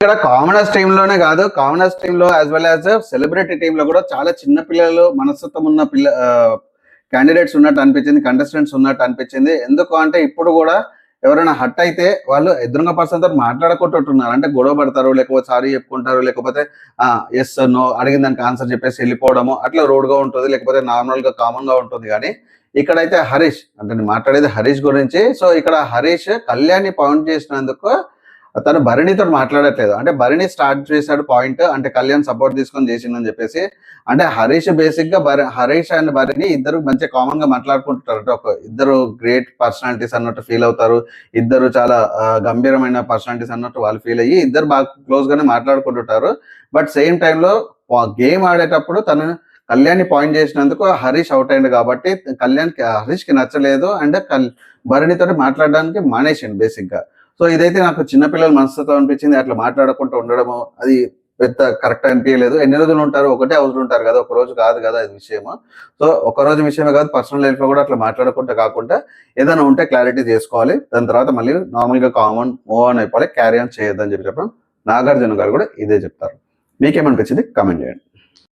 ఇక్కడ commoners team లోనే కాదు, కామనర్స్ టీమ్ లో as well as celebrity team లో కూడా చాలా చిన్న పిల్లలు మనస్తత్వం ఉన్న క్యాండిడేట్స్ ఉన్నట్టు అనిపించింది, కంటెస్టెంట్స్ ఉన్నట్టు అనిపించింది. ఎందుకు అంటే ఇప్పుడు కూడా ఎవరైనా హట్ అయితే వాళ్ళు ఎదురుగా పర్సన్ తో మాట్లాడుకుంటుంటున్నారు. అంటే గొడవ పడతారు, లేకపోతే సారీ చెప్పుకుంటారు, లేకపోతే ఎస్ నో అడిగిన దానికి ఆన్సర్ చెప్పేసి వెళ్ళిపోవడము, అట్లా రోడ్ గా ఉంటుంది, లేకపోతే నార్మల్ గా కామన్ గా ఉంటుంది. కానీ ఇక్కడైతే హరీష్ అంటే నేను మాట్లాడేది హరీష్ గురించి. సో ఇక్కడ హరీష్ కళ్యాణ్ని పాయింట్ చేసినందుకు తను భరణితో మాట్లాడట్లేదు. అంటే భరణి స్టార్ట్ చేశాడు పాయింట్, అంటే కళ్యాణ్ సపోర్ట్ తీసుకొని చేసిందని చెప్పేసి. అంటే హరీష్ బేసిక్ గా హరీష్ అండ్ భరణి ఇద్దరు మంచి కామన్ గా మాట్లాడుకుంటుంటారు. ఒక ఇద్దరు గ్రేట్ పర్సనాలిటీస్ అన్నట్టు ఫీల్ అవుతారు, ఇద్దరు చాలా గంభీరమైన పర్సనాలిటీస్ అన్నట్టు వాళ్ళు ఫీల్ అయ్యి ఇద్దరు బాగా క్లోజ్ గానే మాట్లాడుకుంటుంటారు. బట్ సేమ్ టైంలో గేమ్ ఆడేటప్పుడు తను కళ్యాణ్ పాయింట్ చేసినందుకు హరీష్ అవుట్ అయింది కాబట్టి హరీష్ కి నచ్చలేదు అండ్ భరణితో మాట్లాడడానికి మానేసిండు బేసిక్ గా. సో ఇదైతే నాకు చిన్నపిల్లల మనస్తత్వం అనిపించింది. అట్లా మాట్లాడకుండా ఉండడము అది పెద్ద కరెక్ట్ అనిపించలేదు. ఎన్ని రోజులు ఉంటారు, ఒకటే హౌస్ ఉంటారు కదా, ఒక రోజు కాదు కదా ఇది విషయము. సో ఒక రోజు విషయమే కాదు, పర్సనల్ లైఫ్ లో కూడా అట్లా మాట్లాడకుండా కాకుండా ఏదైనా ఉంటే క్లారిటీ చేసుకోవాలి. దాని తర్వాత మళ్ళీ నార్మల్ గా కామన్ మూవ్ ఆన్ అయిపోవాలి, క్యారీ ఆన్ చేయొద్దని చెప్పి చెప్పడం నాగార్జున గారు కూడా ఇదే చెప్తారు. మీకేమనిపించింది కామెంట్ చేయండి.